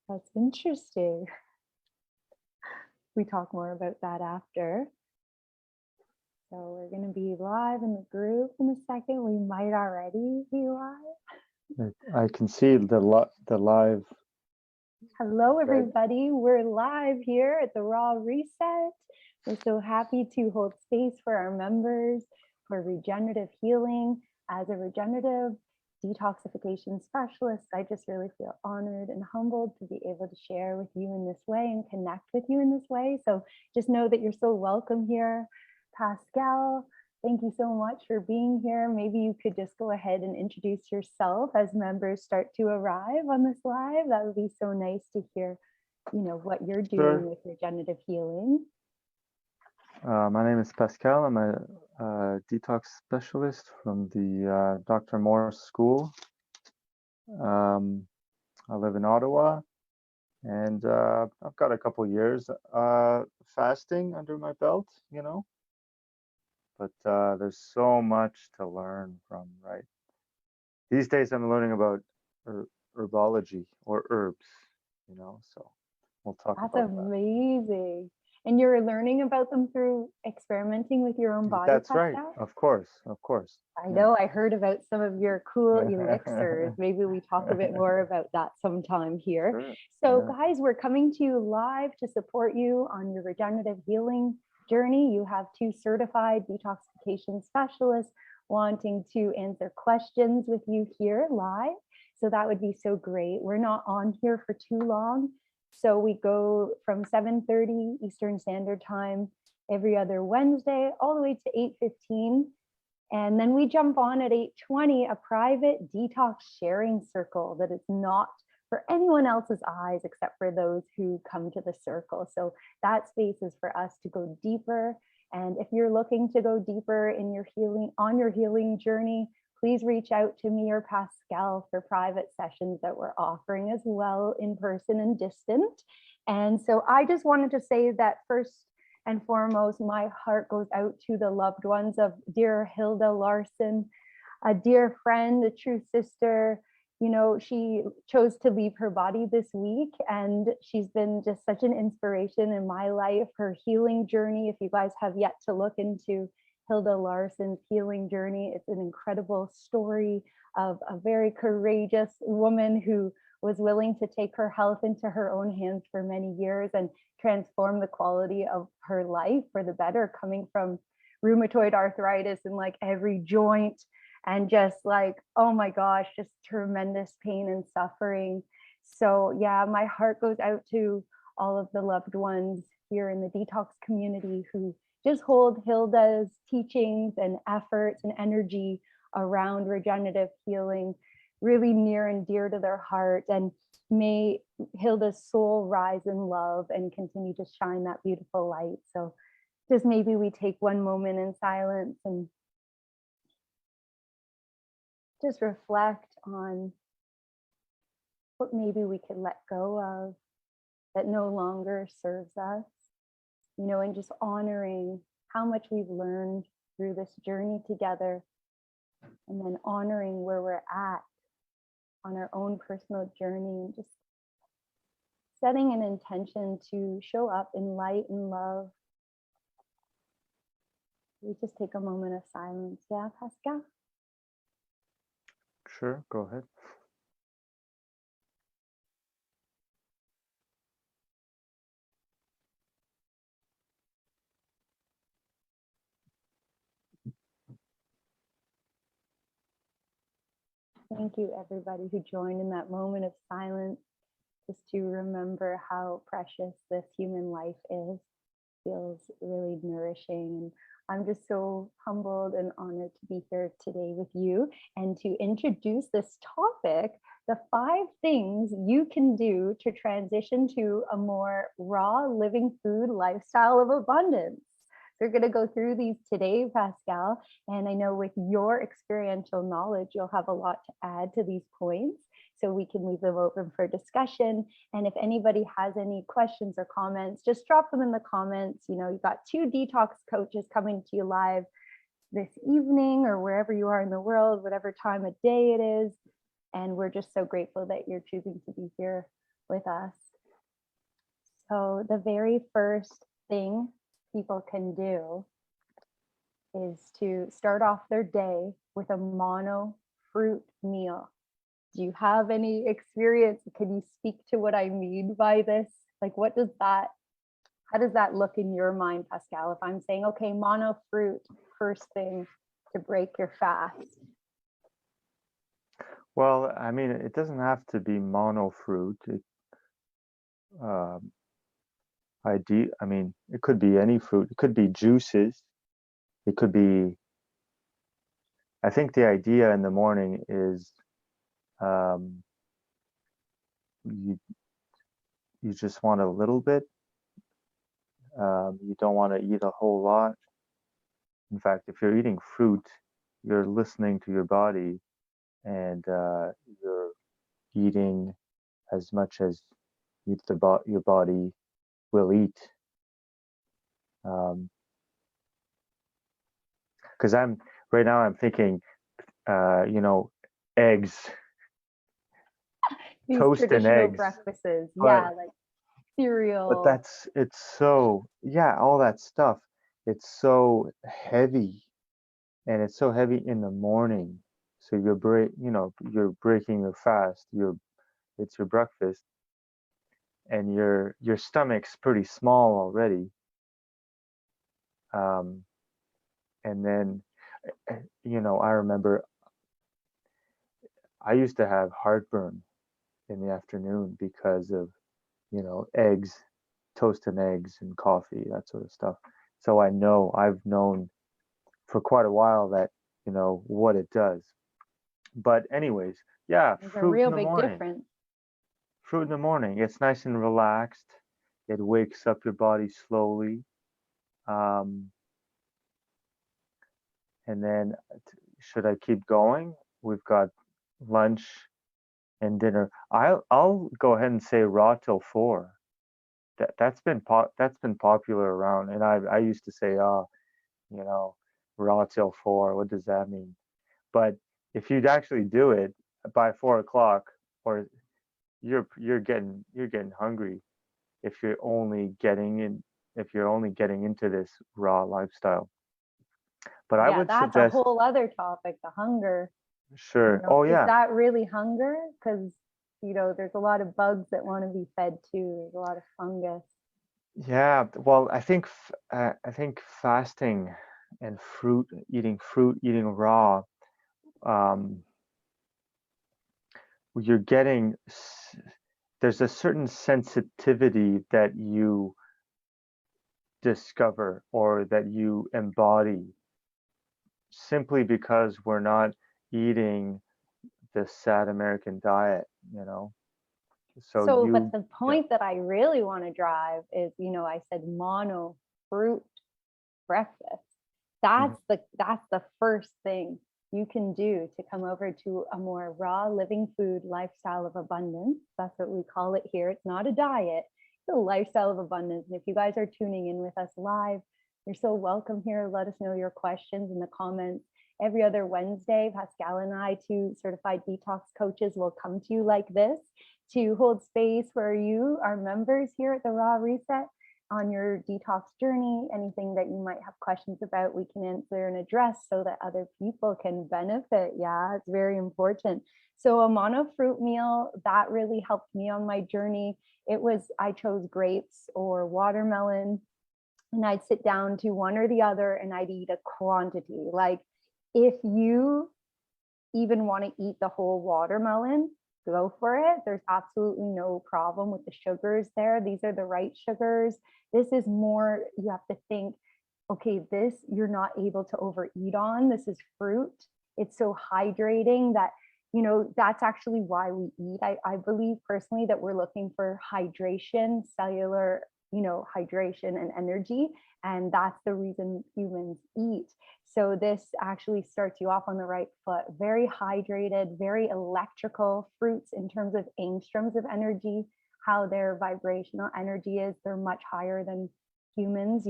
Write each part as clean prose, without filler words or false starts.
That's interesting. We talk more about that after. So we're going to be live in the group in a second. We might already be live. I can see the live. Hello, everybody. We're live here at the Raw Reset. We're so happy to hold space for our members for regenerative healing. As a regenerative detoxification specialist, I just really feel honored and humbled to be able to share with you in this way and connect with you in this way. So just know that you're so welcome here. Pascal, thank you so much for being here. Maybe you could just go ahead and introduce yourself as members start to arrive on this live. That would be so nice to hear, what you're doing with regenerative healing. My name is Pascal. I'm a detox specialist from the Dr. Morse School. I live in Ottawa, and I've got a couple years fasting under my belt, but there's so much to learn from, right? These days I'm learning about herbology or herbs, so we'll talk about that. That's amazing. And you're learning about them through experimenting with your own body. That's right. Of course. I know. I heard about some of your cool elixirs. Maybe we talk a bit more about that sometime here. Sure. So guys, we're coming to you live to support you on your regenerative healing journey. You have 2 certified detoxification specialists wanting to answer questions with you here live. So that would be so great. We're not on here for too long. So we go from 7:30 Eastern Standard Time every other Wednesday all the way to 8:15. And then we jump on at 8:20, a private detox sharing circle that is not for anyone else's eyes except for those who come to the circle. So that space is for us to go deeper. And if you're looking to go deeper in your healing journey, please reach out to me or Pascal for private sessions that we're offering as well, in person and distant. And so I just wanted to say that first and foremost, my heart goes out to the loved ones of dear Hilde Larson, a dear friend, a true sister. She chose to leave her body this week, and she's been just such an inspiration in my life. Her healing journey, if you guys have yet to look into Hilde Larson's healing journey, it's an incredible story of a very courageous woman who was willing to take her health into her own hands for many years and transform the quality of her life for the better, coming from rheumatoid arthritis in like every joint, and just like, oh my gosh, just tremendous pain and suffering. So yeah, my heart goes out to all of the loved ones here in the detox community who just hold Hilde's teachings and efforts and energy around regenerative healing really near and dear to their heart. And may Hilde's soul rise in love and continue to shine that beautiful light. So just maybe we take one moment in silence and just reflect on what maybe we could let go of that no longer serves us, and just honoring how much we've learned through this journey together, and then honoring where we're at on our own personal journey, and just setting an intention to show up in light and love. We just take a moment of silence. Yeah, Pascal? Sure, go ahead. Thank you, everybody who joined in that moment of silence, just to remember how precious this human life is. Feels really nourishing. And I'm just so humbled and honored to be here today with you and to introduce this topic, the 5 things you can do to transition to a more raw living food lifestyle of abundance. We're going to go through these today, Pascal, and I know with your experiential knowledge, you'll have a lot to add to these points, so we can leave them open for discussion. And if anybody has any questions or comments, just drop them in the comments. You've got 2 detox coaches coming to you live this evening or wherever you are in the world, whatever time of day it is. And we're just so grateful that you're choosing to be here with us. So the very first thing people can do is to start off their day with a mono fruit meal. Do you have any experience? Can you speak to what I mean by this? Like, how does that look in your mind, Pascal? If I'm saying, okay, mono fruit, first thing to break your fast. Well, I mean, it doesn't have to be mono fruit. I mean, it could be any fruit. It could be juices. It could be. I think the idea in the morning is you just want a little bit. You don't want to eat a whole lot. In fact, if you're eating fruit, you're listening to your body, and you're eating as much as your body will eat. Because I'm thinking, eggs, These toast and traditional eggs. breakfasts, But, like cereal. But it's so, all that stuff. It's so heavy, and it's so heavy in the morning. So you're breaking your fast. It's your breakfast, and your stomach's pretty small already. And then, I remember I used to have heartburn in the afternoon because of, eggs, toast and eggs and coffee, that sort of stuff. So I've known for quite a while that, what it does. But anyways, yeah, There's a real big morning. difference. Fruit in the morning. It's nice and relaxed. It wakes up your body slowly. And then, should I keep going? We've got lunch and dinner. I'll go ahead and say raw till 4. That's been popular around, and I used to say, raw till 4. What does that mean? But if you'd actually do it by 4 o'clock, or you're getting hungry if you're only getting into this raw lifestyle. But I would that's suggest, a whole other topic, the hunger. sure. Oh Is yeah. that really hunger? Because there's a lot of bugs that want to be fed too. There's a lot of fungus. Yeah, well, I think fasting and eating raw, you're getting there's a certain sensitivity that you discover or that you embody simply because we're not eating the sad American diet, But the point that I really want to drive is, I said mono fruit breakfast. That's the first thing you can do to come over to a more raw living food lifestyle of abundance. That's what we call it here. It's not a diet, it's a lifestyle of abundance. And if you guys are tuning in with us live, you're so welcome here. Let us know your questions in the comments. Every other Wednesday, Pascal and I, 2 certified detox coaches, will come to you like this to hold space for you, our members here at the Raw Reset, on your detox journey. Anything that you might have questions about, we can answer and address so that other people can benefit. Yeah, it's very important. So a mono fruit meal, that really helped me on my journey. I chose grapes or watermelon, and I'd sit down to one or the other and I'd eat a quantity. Like, if you even want to eat the whole watermelon, go for it. There's absolutely no problem with the sugars there. These are the right sugars. This is more, you have to think, okay, this you're not able to overeat on. This is fruit. It's so hydrating that, that's actually why we eat. I believe personally that we're looking for hydration, cellular, hydration and energy. And that's the reason humans eat. So this actually starts you off on the right foot. Very hydrated, very electrical fruits in terms of angstroms of energy, how their vibrational energy is. They're much higher than humans,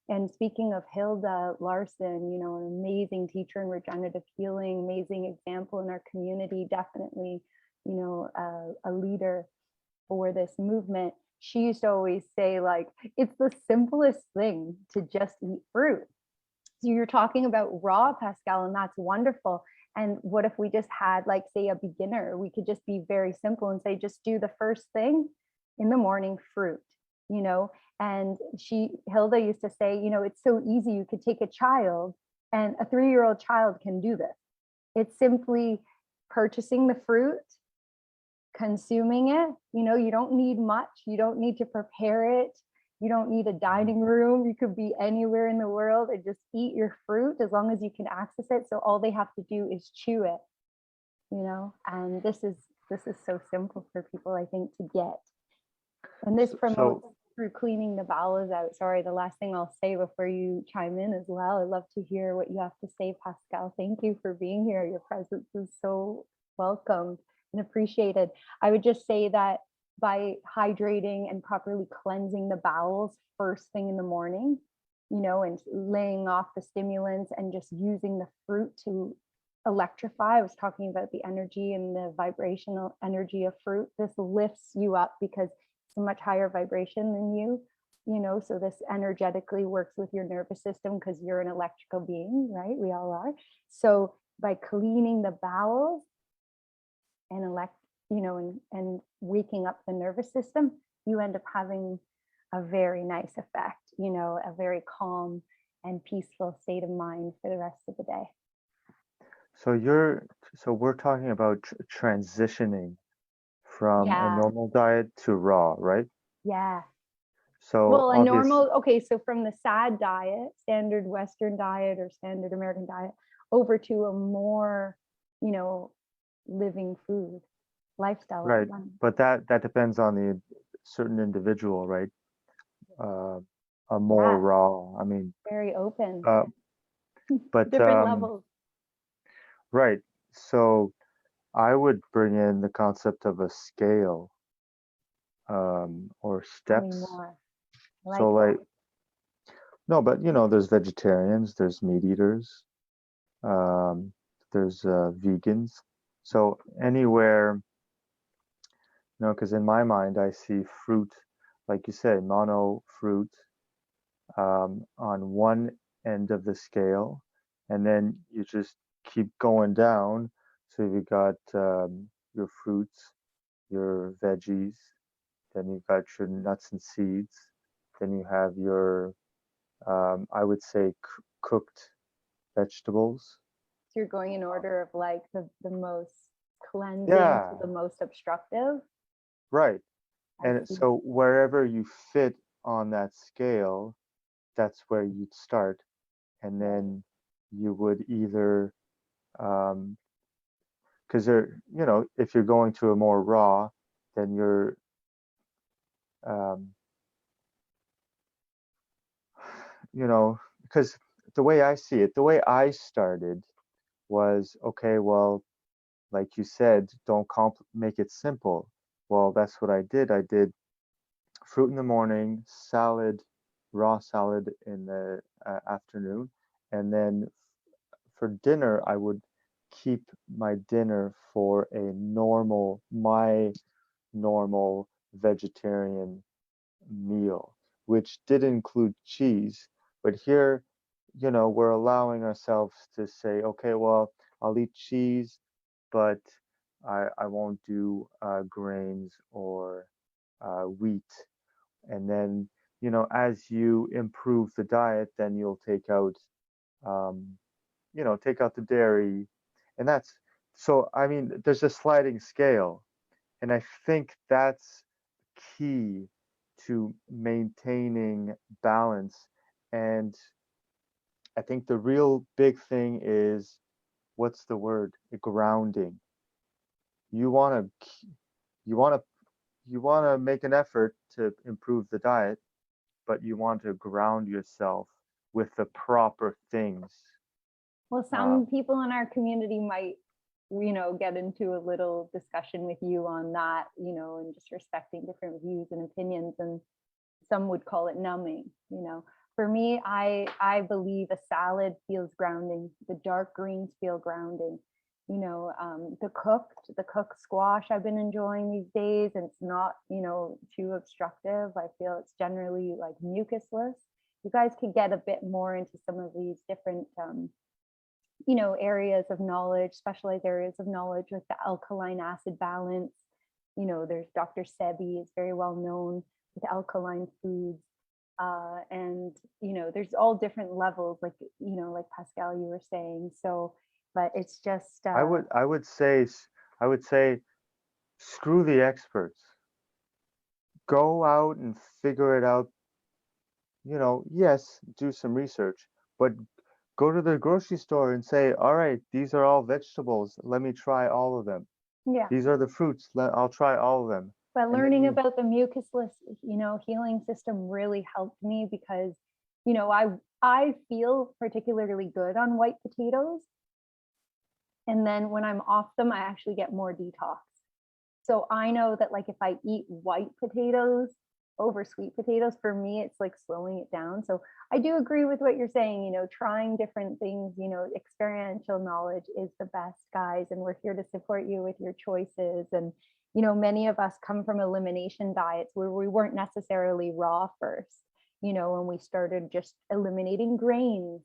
And speaking of Hilde Larson, an amazing teacher in regenerative healing, amazing example in our community, definitely, a leader. for this movement, she used to always say, like, it's the simplest thing to just eat fruit. So you're talking about raw, Pascal, and that's wonderful. And what if we just had, like, say, a beginner? We could just be very simple and say, just do the first thing in the morning, fruit, you know? And Hilda used to say, you know, it's so easy. You could take a child, and a 3-year-old child can do this. It's simply purchasing the fruit, consuming it. You know, you don't need much. You don't need to prepare it. You don't need a dining room. You could be anywhere in the world and just eat your fruit as long as you can access it. So all they have to do is chew it, you know, and this is so simple for people, I think, to get. And this promotes through cleaning the bowels out. Sorry, the last thing I'll say before you chime in as well. I'd love to hear what you have to say, Pascal. Thank you for being here. Your presence is so welcomed and appreciated. I would just say that by hydrating and properly cleansing the bowels first thing in the morning, you know, and laying off the stimulants and just using the fruit to electrify. I was talking about the energy and the vibrational energy of fruit. This lifts you up because it's a much higher vibration than you know, so this energetically works with your nervous system because you're an electrical being, right? We all are. So by cleaning the bowels and and waking up the nervous system, you end up having a very nice effect, you know, a very calm and peaceful state of mind for the rest of the day. So we're talking about transitioning from a Yeah. normal diet to raw, right? Yeah. So Well, a normal, okay, so from the SAD diet, standard Western diet or standard American diet, over to a more, you know, living food lifestyle. right, but that depends on the certain individual, right? A more Yeah, raw, I mean, very open, but different levels. right. So I would bring in the concept of a scale, or Tell me steps. more. I So like like, that. no, but you know, there's vegetarians, there's meat eaters, um, there's vegans. So anywhere, you know, because in my mind I see fruit, like you said, mono fruit, on one end of the scale, and then you just keep going down. So you've got your fruits, your veggies, then you've got your nuts and seeds, then you have your, I would say, cooked vegetables. So you're going in order of like the most cleansing to Yeah, the most obstructive. right. I And see. so wherever you fit on that scale, that's where you'd start. And Right. then you would either, because they're, you know, if you're going to a more raw, then you're, um, you know, because the way I see it, the way I started was, okay, well, like you said, don't make it simple. Well, that's what I did. I did fruit in the morning, salad, raw salad in the afternoon, and then for dinner, I would keep my dinner for my normal vegetarian meal, which did include cheese. But here, you know, we're allowing ourselves to say, okay, well, I'll eat cheese, but I won't do grains or wheat. And then, you know, as you improve the diet, then you'll um, take out the dairy. And that's so, I mean, there's a sliding scale. And I think that's key to maintaining balance. And I think the real big thing is, what's the word? Grounding. You want to you want to you want to make an effort to improve the diet, but you want to ground yourself with the proper things. Well, Uh, some people in our community might, you know, get into a little discussion with you on that, you know, and just respecting different views and opinions. And some would call it numbing, you know. For me, I believe a salad feels grounding. The dark greens feel grounding. the cooked squash I've been enjoying these days, and it's not, too obstructive. I feel it's generally like mucusless. You guys could get a bit more into some of these different, areas of knowledge, specialized areas of knowledge with the alkaline acid balance. There's Dr. Sebi is very well known with alkaline foods. And, there's all different levels, like, like Pascal, you were saying. So, but it's just, I would say screw the experts. Go out and figure it out. Yes, do some research, but go to the grocery store and say, all right, these are all vegetables. Let me try all of them. yeah. These are the fruits. I'll try all of them. But And then learning you, about the mucusless, healing system really helped me because, I feel particularly good on white potatoes. And then when I'm off them, I actually get more detox. So I know that, like, if I eat white potatoes over sweet potatoes, for me, it's like slowing it down. So I do agree with what you're saying, trying different things, experiential knowledge is the best, guys. And we're here to support you with your choices. And, many of us come from elimination diets where we weren't necessarily raw first, when we started just eliminating grains.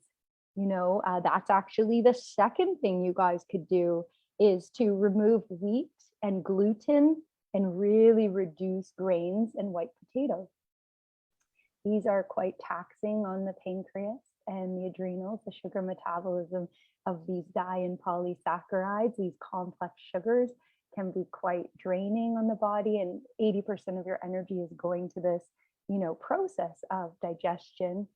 That's actually the second thing you guys could do, is to remove wheat and gluten and really reduce grains and white potatoes. These are quite taxing on the pancreas and the adrenals, the sugar metabolism of these di and polysaccharides. These complex sugars can be quite draining on the body, and 80% of your energy is going to this, process of digestion,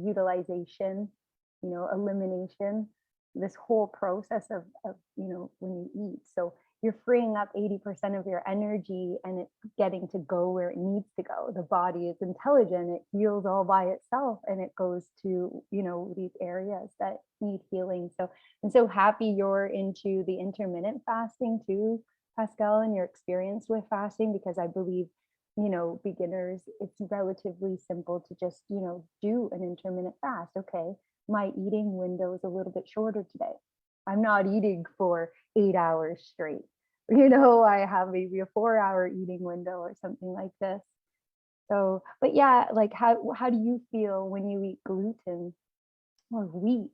utilization, elimination, this whole process of when you eat. So you're freeing up 80% of your energy, and it's getting to go where it needs to go. The body is intelligent, it heals all by itself, and it goes to, these areas that need healing. So I'm so happy you're into the intermittent fasting too, Pascal, and your experience with fasting, because I believe, beginners, it's relatively simple to just, do an intermittent fast. Okay, my eating window is a little bit shorter today. I'm not eating for 8 hours straight. I have maybe a 4-hour eating window or something like this. So, but yeah, like how do you feel when you eat gluten or wheat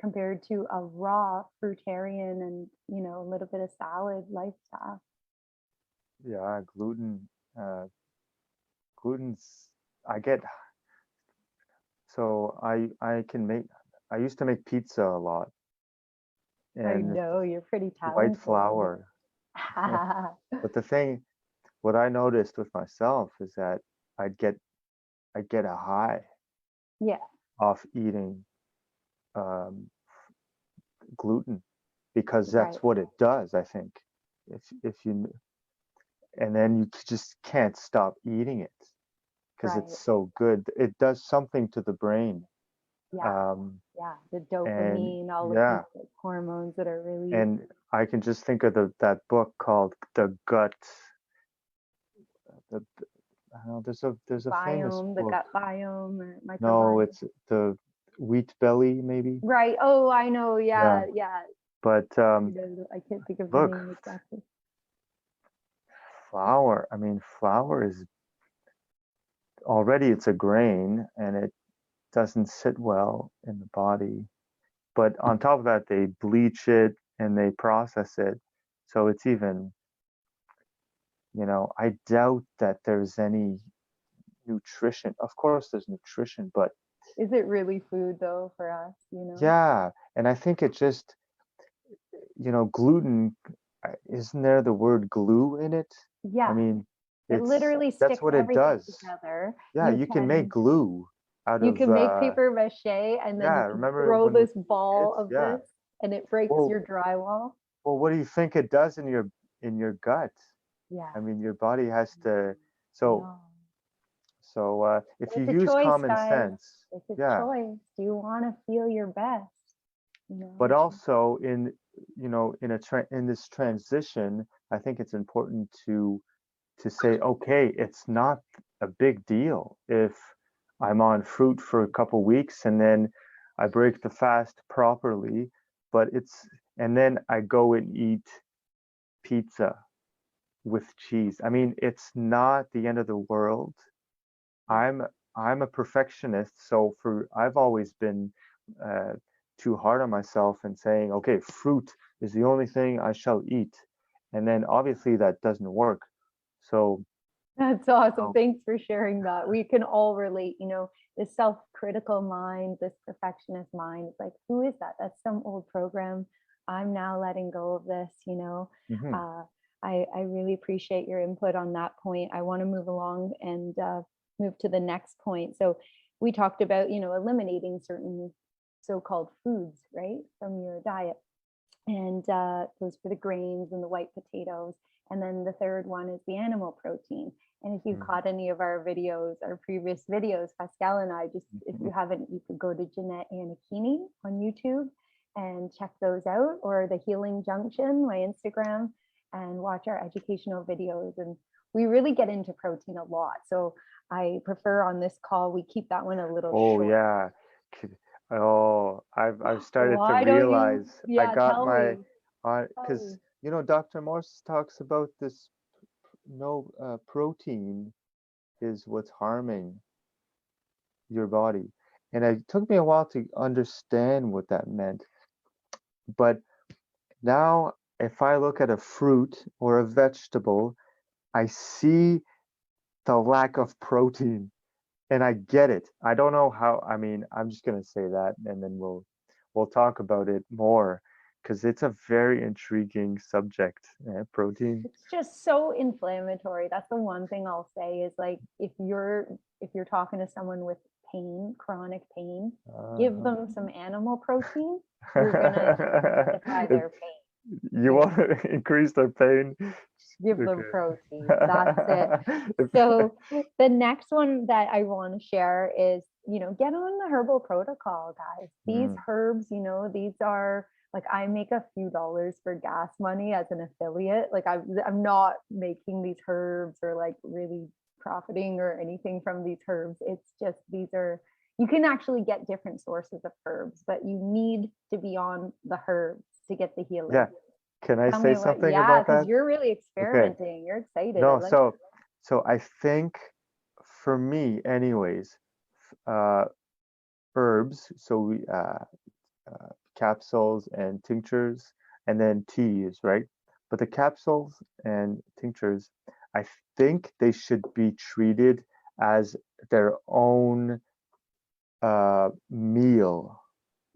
compared to a raw fruitarian and, a little bit of salad lifestyle? yeah, gluten's, I get, so I used to make pizza a lot, I and know you're pretty white talented. flour. But what I noticed with myself is that I'd get a high Yeah, off eating gluten, because right, that's what it does, I think. If you And then you just can't stop eating it because right. it's so good. It does something to the brain. Yeah, Um, yeah. The and dopamine, all of these yeah, like, hormones that are released. and I can just think of that book called The Gut. I don't know, there's a famous Biome, the book. gut biome or No, microbiome. it's the Wheat Belly, maybe. Right. Oh, I know. Yeah, Yeah, yeah. but I can't think of the look, name exactly. flour. I mean, flour is already, it's a grain, and it doesn't sit well in the body. But on top of that, they bleach it and they process it. So it's even, I doubt that there's any nutrition. Of course, there's nutrition, but Is it really food though for us, yeah. And I think it just, gluten, isn't there the word glue in it? I Yeah, mean, it literally that's sticks what it everything does. together. Yeah, You you can make can glue out you of, can make paper mache, and then yeah, you can remember throw when we this were ball kids? of Yeah. this and it breaks Well, your drywall. well, what do you think it does in your gut? Yeah, I mean, your body has to. I So know. if you It's a use choice, common guys. sense, It's a yeah. choice. Do you want to feel your best? But also in this transition, I think it's important to say, okay, it's not a big deal if I'm on fruit for a couple weeks and then I break the fast properly, but and then I go and eat pizza with cheese. I mean, it's not the end of the world. I'm I'm a perfectionist, so I've always been uh, too hard on myself and saying, okay, fruit is the only thing I shall eat, and then obviously that doesn't work. So, That's awesome. oh, Thanks for sharing that. We can all relate, this self-critical mind, this perfectionist mind. It's like, who is that? That's some old program. I'm now letting go of this. mhm, Uh, I really appreciate your input on that point. I want to move along and move to the next point. So we talked about, eliminating certain so-called foods, right, from your diet. And those for the grains and the white potatoes. And then the third one is the animal protein. And if you mhm, caught any of our videos, our previous videos, Pascal and I, just if you mhm. haven't, you could go to Jeanette Anakini on YouTube and check those out, or the Healing Junction, my Instagram, and watch our educational videos. And we really get into protein a lot. So I prefer on this call, we keep that one a little Oh short. yeah. Oh, I've started to Why don't you? realize I Yeah, got tell my me. Tell because me. Dr. Morse talks about this no protein is what's harming your body. And it took me a while to understand what that meant. But now, if I look at a fruit or a vegetable, I see the lack of protein and I get it. I don't know how, I mean, I'm just going to say that and then we'll talk about it more because it's a very intriguing subject, protein. It's just so inflammatory. That's the one thing I'll say is like if you're talking to someone with pain, chronic pain, give Uh, them some animal protein. You're gonna demystify If their pain. you want to increase their pain, Give them protein. That's it. If- So the next one that I want to share is, get on the Herbal Protocol, guys. These Mm, herbs, these are like I make a few dollars for gas money as an affiliate. Like I'm not making these herbs or like really profiting or anything from these herbs. It's just you can actually get different sources of herbs, but you need to be on the herbs to get the healing. yeah. Can I Tell say me what, something yeah, about because that? you're really Okay. experimenting. You're excited. I No, like it. so I think for me anyways, uh herbs, so capsules and tinctures and then teas, right? But the capsules and tinctures, I think they should be treated as their own meal,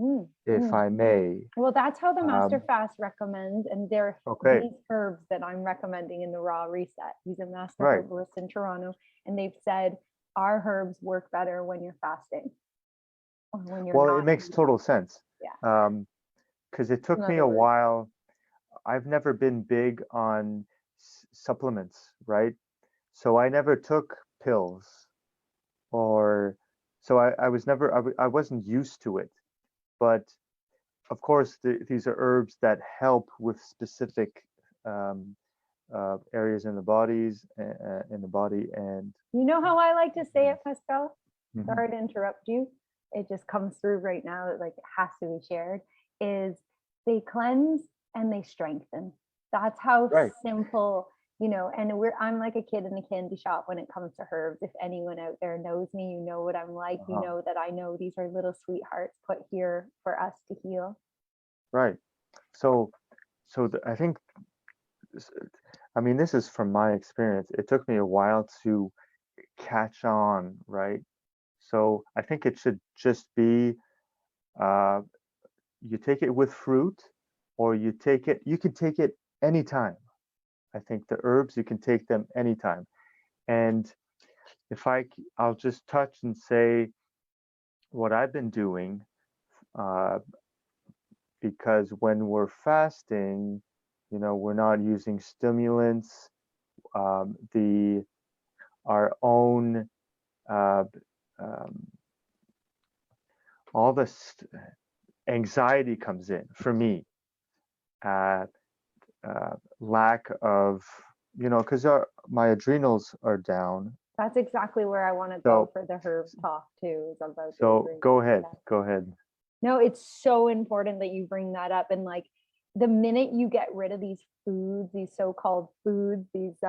Mm, if mm. I may. Well, that's how the Master Um, Fast recommends, and they're okay, these herbs that I'm recommending in the Raw Reset. He's a master right. herbalist in Toronto, and they've said our herbs work better when you're fasting or when you're Well, it not makes total detoxing. sense. Yeah, Because it in took me other a words. while. I've never been big on supplements, right? So I never took pills or so I was never I wasn't used to it. But of course, these are herbs that help with specific um, areas in the body, and You know how I like to say Mhm. it, Pascal? Mhm. Sorry to interrupt you. It just comes through right now, like it has to be shared, is they cleanse and they strengthen. That's how Right. simple, and I'm like a kid in a candy shop when it comes to herbs. If anyone out there knows me, you know what I'm like. You Uh-huh. know that I know these are little sweethearts put here for us to heal. Right. So, I think, s- I mean, this is from my experience. It took me a while to catch on, right? So I think it should just be uh, you take it with fruit, or you can take it anytime. I think the herbs, you can take them anytime. And if I'll just touch and say what I've been doing, uh, because when we're fasting, we're not using stimulants. The Our own uh, um, all this anxiety comes in for me. Uh, Lack of, because my adrenals are down. That's exactly where I want to go So for the herb talk too, is about the so adrenals. go ahead, Yeah. go ahead. No, it's so important that you bring that up. And like the minute you get rid of these foods, these so-called foods, these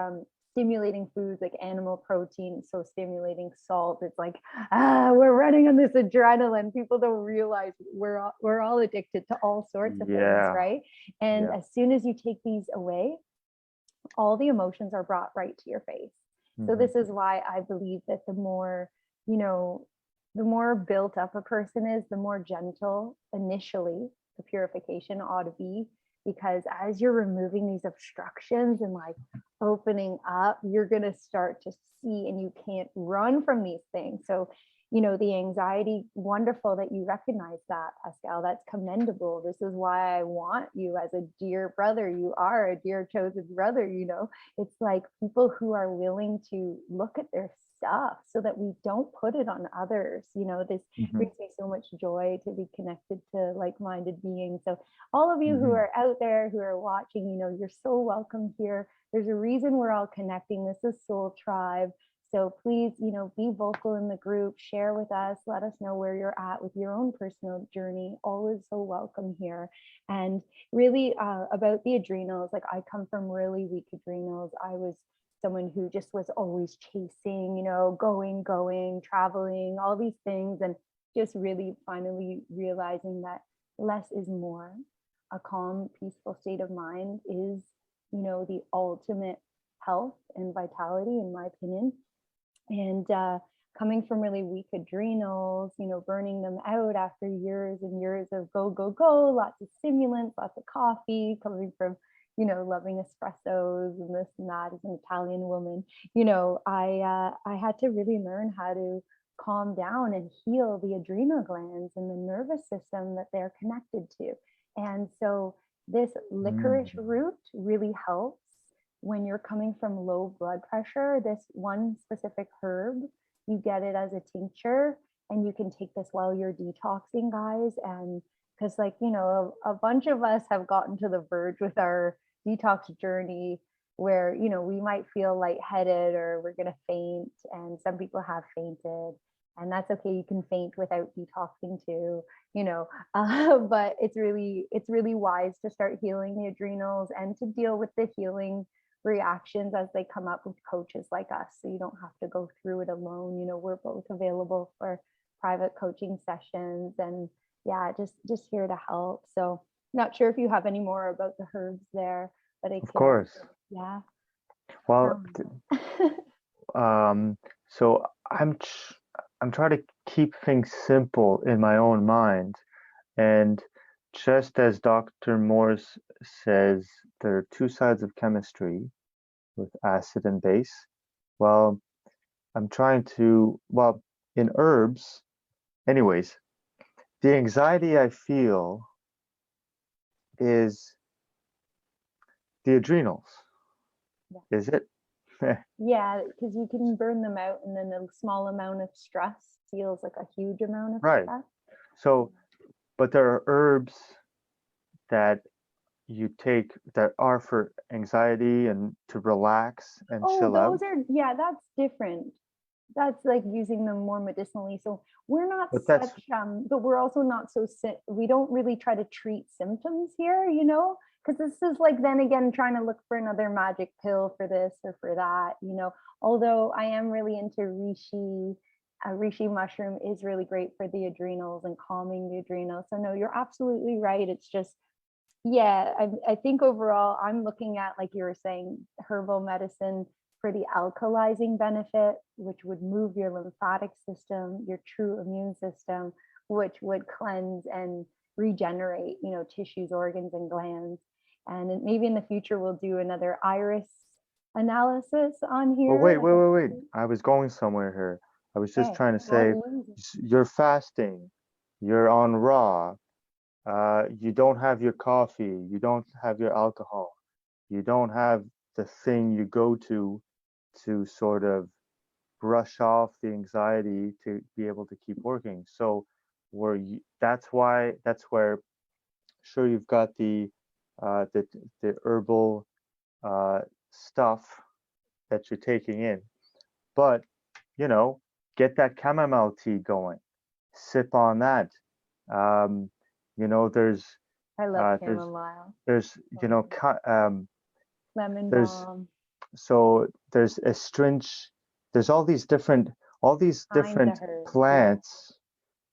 stimulating foods like animal protein, so stimulating salt, it's like, we're running on this adrenaline. People don't realize we're all addicted to all sorts of things, Yeah. right? And Yeah. as soon as you take these away, all the emotions are brought right to your face. So Hmm. this is why I believe that the more, you know, the more built up a person is, the more gentle initially the purification ought to be. Because as you're removing these obstructions and like opening up, you're going to start to see, and you can't run from these things. So, the anxiety, wonderful that you recognize that, Pascal. That's commendable. This is why I want you as a dear brother. You are a dear chosen brother. It's like people who are willing to look at their stuff so that we don't put it on others. This Hmm. brings me so much joy to be connected to like-minded beings. So all of you who Hmm. are out there, who are watching, you're so welcome here. There's a reason we're all connecting. This is Soul Tribe. So please, be vocal in the group, share with us, let us know where you're at with your own personal journey. Always so welcome here. And really about the adrenals, like I come from really weak adrenals. I was someone who just was always chasing, going, traveling, all these things, and just really finally realizing that less is more. A calm, peaceful state of mind is, the ultimate health and vitality, in my opinion. And coming from really weak adrenals, burning them out after years and years of go, go, go, lots of stimulants, lots of coffee, coming from, loving espressos and this and that as an Italian woman, I had to really learn how to calm down and heal the adrenal glands and the nervous system that they're connected to. And so this licorice root really helps when you're coming from low blood pressure. This one specific herb, you get it as a tincture, and you can take this while you're detoxing, guys. And because a bunch of us have gotten to the verge with our detox journey where we might feel lightheaded or we're going to faint, and some people have fainted, and that's okay. You can faint without detoxing too, but it's really wise to start healing the adrenals and to deal with the healing reactions as they come up with coaches like us, so you don't have to go through it alone. We're both available for private coaching sessions, and yeah, just here to help. So not sure if you have any more about the herbs there, but I Of can also, course. yeah. Well, Um, so I'm trying to keep things simple in my own mind, and just as Dr. Morse says, there are two sides of chemistry with acid and base. Well, I'm trying to, well, in herbs, anyways, the anxiety I feel is the adrenals. yeah. Is it? Yeah, because you can burn them out, and then a small amount of stress feels like a huge amount of Right. stress. So, but there are herbs that you take that are for anxiety and to relax and Oh, chill out. yeah, that's different. That's like using them more medicinally. So we're not But that's such, but we're also not so sick. We don't really try to treat symptoms here, because this is like then again trying to look for another magic pill for this or for that. Although I am really into reishi. Reishi mushroom is really great for the adrenals and calming the adrenals. So no, you're absolutely right. It's just, yeah, I think overall I'm looking at, like you were saying, herbal medicine for the alkalizing benefit, which would move your lymphatic system, your true immune system, which would cleanse and regenerate, tissues, organs, and glands. And maybe in the future we'll do another iris analysis on Well, here. wait, wait, wait, wait. I was going somewhere here. I was just Okay, trying to what are say, you using? you're fasting, you're on raw, you don't have your coffee, you don't have your alcohol, you don't have the thing you go to sort of brush off the anxiety to be able to keep working. So that's where sure you've got the herbal uh, stuff that you're taking in, but get that chamomile tea going, sip on that, You know, I love uh, there's chamomile, there's you know lemon there's balm, so there's there's all these kind of different herbs. Yeah. plants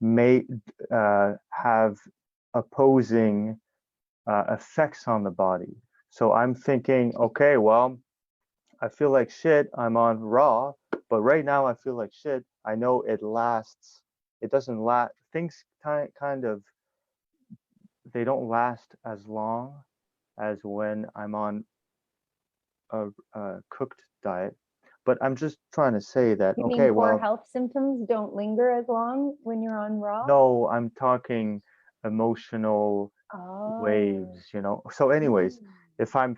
may have opposing effects on the body. So I'm thinking, okay, well, I feel like shit. I'm on raw, but right now I feel like shit. I know it lasts. It doesn't last. Things kind of they don't last as long as when I'm on a cooked diet. But I'm just trying to say that, You mean okay, poor well, health symptoms don't linger as long when you're on raw? no, I'm talking emotional Oh. waves, So anyways, Mm. if I'm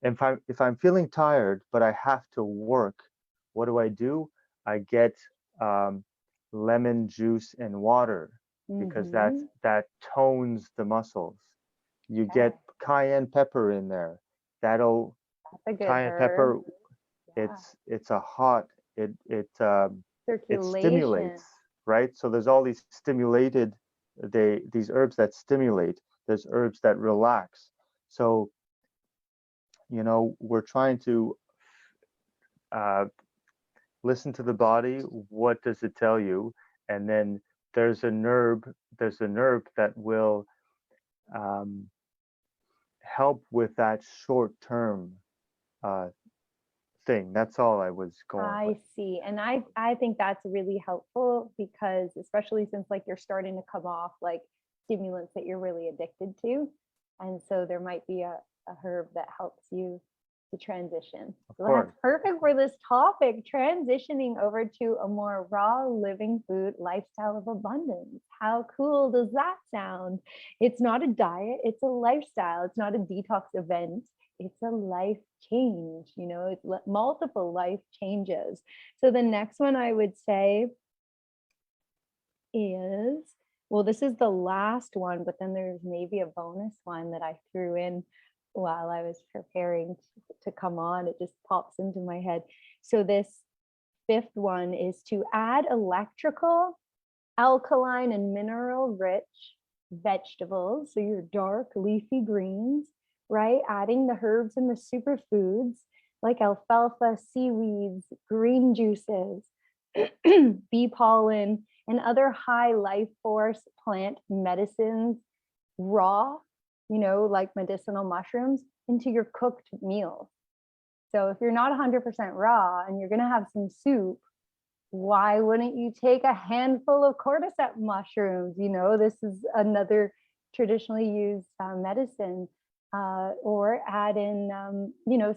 if I'm feeling tired, but I have to work, what do? I get um, lemon juice and water because Mm-hmm. that tones the muscles. You Okay. get cayenne pepper in there. That'll That's a good cayenne herb. pepper. Yeah. It's a hot. It Circulation. stimulates, right? So there's all these stimulated these herbs that stimulate. There's herbs that relax. So we're trying to uh, listen to the body. What does it tell you? And then there's a nerve. There's a nerve that will um, help with that short-term uh, thing. That's all I was going with. I see. And I think that's really helpful because especially since like you're starting to come off like stimulants that you're really addicted to. And so there might be a herb that helps you to transition. Of So that's course. perfect for this topic, transitioning over to a more raw living food lifestyle of abundance. How cool does that sound? It's not a diet, it's a lifestyle. It's not a detox event. It's a life change, it's multiple life changes. So the next one I would say is, well, this is the last one, but then there's maybe a bonus one that I threw in while I was preparing to come on. It just pops into my head. So this fifth one is to add electrical, alkaline, and mineral rich vegetables. So your dark leafy greens, right? Adding the herbs and the superfoods like alfalfa, seaweeds, green juices, bee pollen, and other high life force plant medicines raw, like medicinal mushrooms into your cooked meals. So if you're not 100% raw and you're going to have some soup, why wouldn't you take a handful of cordyceps mushrooms? This is another traditionally used medicine, or add in,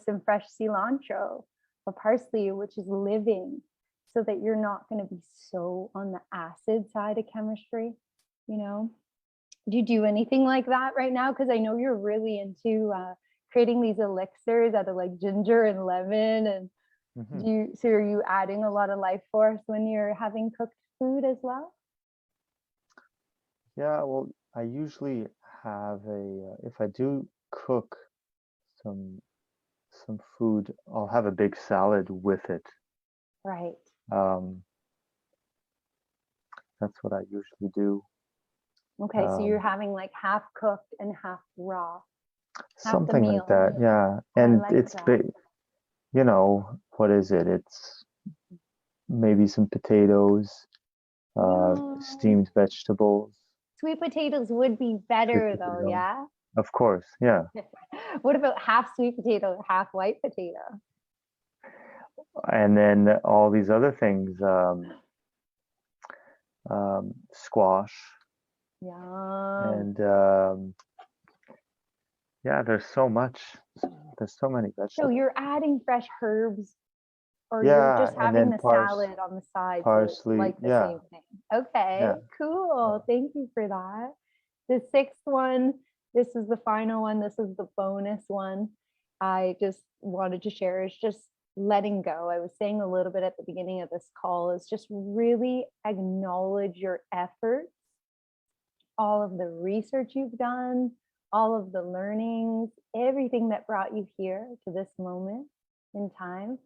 some fresh cilantro or parsley, which is living, so that you're not going to be so on the acid side of chemistry. Do you do anything like that right now? Because I know you're really into creating these elixirs out of like ginger and lemon and Mm-hmm. so are you adding a lot of life force when you're having cooked food as well? Yeah, well, I usually have if I do cook some some food, I'll have a big salad with it. Right. Um, that's what I usually do. Okay, so you're Um, having like half cooked and half raw, half the something like meal. that, yeah. I And like it's that. big, what is it? It's maybe some potatoes, Yeah. steamed vegetables, Sweet potatoes would be sweet better though, potato. yeah? Of course, yeah. What about half sweet potato, half white potato? And then all these other things, squash, Yum. and yeah, there's so much. There's so many So vegetables. you're adding fresh herbs or you're Yeah, just and having then the salad on the side, so it's parsley. like the Yeah, same thing. Okay, yeah, cool. yeah. Thank you for that. The sixth one, this is the final one. This is the bonus one I just wanted to share is just letting go. I was saying a little bit at the beginning of this call is just really acknowledge your efforts, all of the research you've done, all of the learnings, everything that brought you here to this moment in time,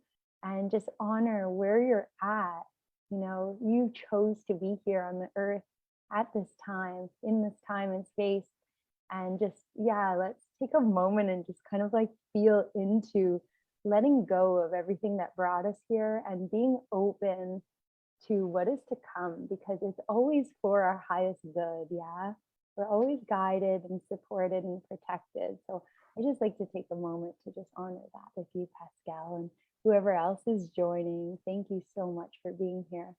and just honor where you're at. You chose to be here on the earth at this time, in this time and space. And just, yeah, let's take a moment and just kind of like feel into letting go of everything that brought us here and being open to what is to come, because it's always for our highest good. Yeah, we're always guided and supported and protected. So I just like to take a moment to just honor that with you, Pascal, and whoever else is joining. Thank you so much for being here.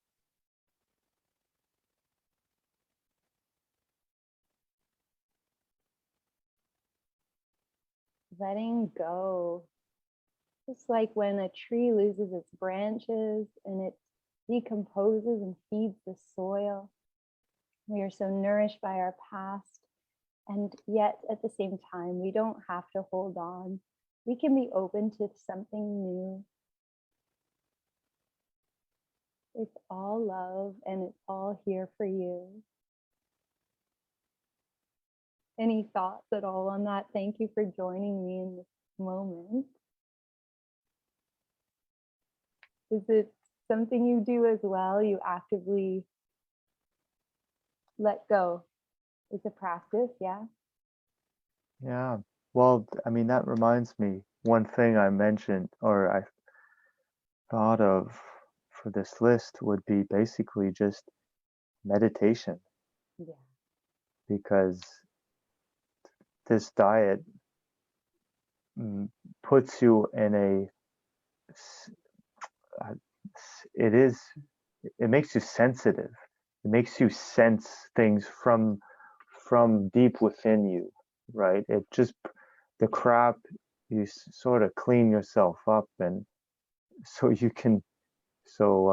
Letting go. Just like when a tree loses its branches and it decomposes and feeds the soil. We are so nourished by our past, and yet at the same time, we don't have to hold on. We can be open to something new. It's all love and it's all here for you. Any thoughts at all on that? Thank you for joining me in this moment. Is it something you do as well? You actively let go. It's a practice, yeah? Yeah. Well, I mean, that reminds me, one thing I mentioned or I thought of for this list would be basically just meditation, Yeah. because this diet puts you in it makes you sensitive. It makes you sense things from deep within you, right? It just, the crap, you sort of clean yourself up, and so you can, so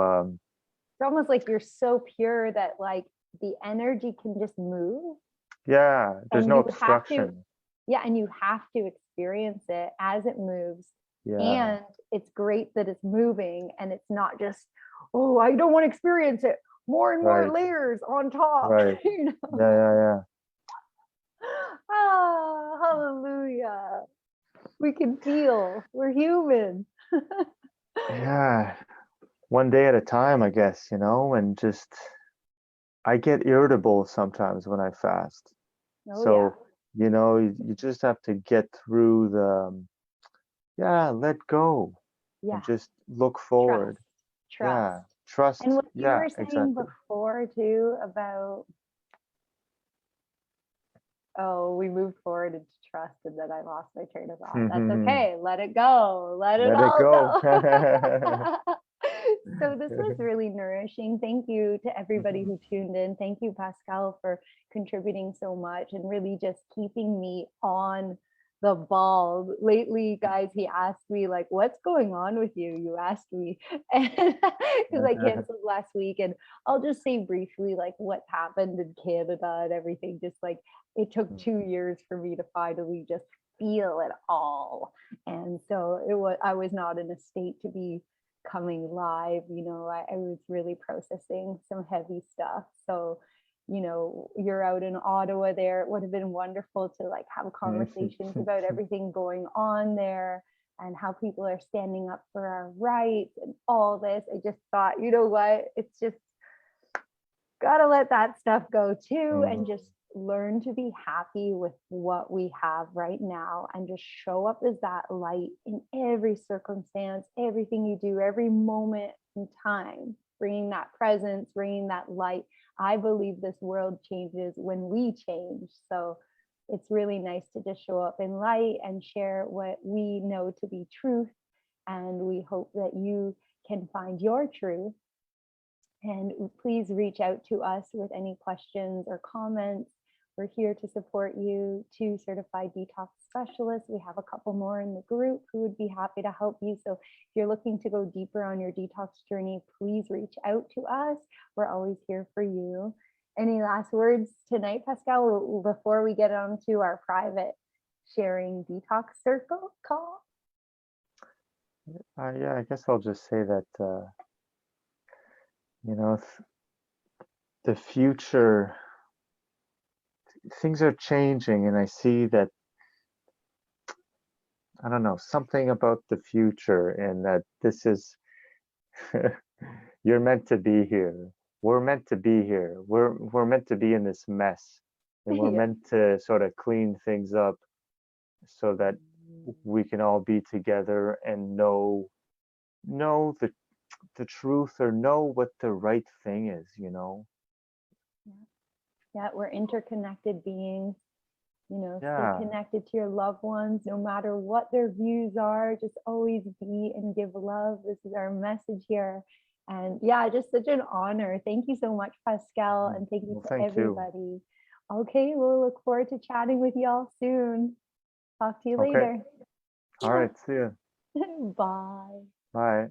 It's almost like you're so pure that like the energy can just move. yeah, there's And no you have to, obstruction. yeah, and you have to experience it as it moves. Yeah, And it's great that it's moving and it's not just, oh, I don't want to experience it. More and more right, layers on top. right. You know? Yeah. Ah, hallelujah. We can feel. We're human. Yeah, one day at a time, I guess, and just, I get irritable sometimes when I fast. Oh yeah. So, you just have to get through let go and Yeah. just look Trust. forward. Trust. Yeah, trust. And what you Yeah, were saying exactly. before too about, oh, we moved forward into trust and then I lost my train of thought. That's okay. Let it go. Let it Let it all go. go. So this was really nourishing. Thank you to everybody who tuned in. Thank you, Pascal, for contributing so much and really just keeping me on the ball. Lately, guys, he asked me like, what's going on with you? You asked me, and because I canceled last week. And I'll just say briefly like what's happened in Canada and everything. Just like it took 2 years for me to finally just feel it all. And so I was not in a state to be coming live. I was really processing some heavy stuff. So you're out in Ottawa there. It would have been wonderful to like have conversations about everything going on there and how people are standing up for our rights and all this. I just thought, you know what, it's just gotta let that stuff go too, and just learn to be happy with what we have right now and just show up as that light in every circumstance, everything you do, every moment in time, bringing that presence, bringing that light. I believe this world changes when we change. So it's really nice to just show up in light and share what we know to be truth. And we hope that you can find your truth. And please reach out to us with any questions or comments. We're here to support you. 2 certified detox specialists. We have a couple more in the group who would be happy to help you. So if you're looking to go deeper on your detox journey, please reach out to us. We're always here for you. Any last words tonight, Pascal, before we get on to our private sharing detox circle call? Yeah, I guess I'll just say that, the future, things are changing, and I see that, I don't know, something about the future, and that this is, you're meant to be here. we're meant to be here. We're meant to be in this mess, and we're Yeah. meant to sort of clean things up so that we can all be together and know the truth, or know what the right thing is, Yeah, we're interconnected beings. Stay Yeah. connected to your loved ones, no matter what their views are. Just always be and give love. This is our message here. And yeah, just such an honor. Thank you so much, Pascal. And thank you Well, to thank you. everybody. Okay, we'll look forward to chatting with you all soon. Talk to you Okay. later. All right. See you. Bye. Bye.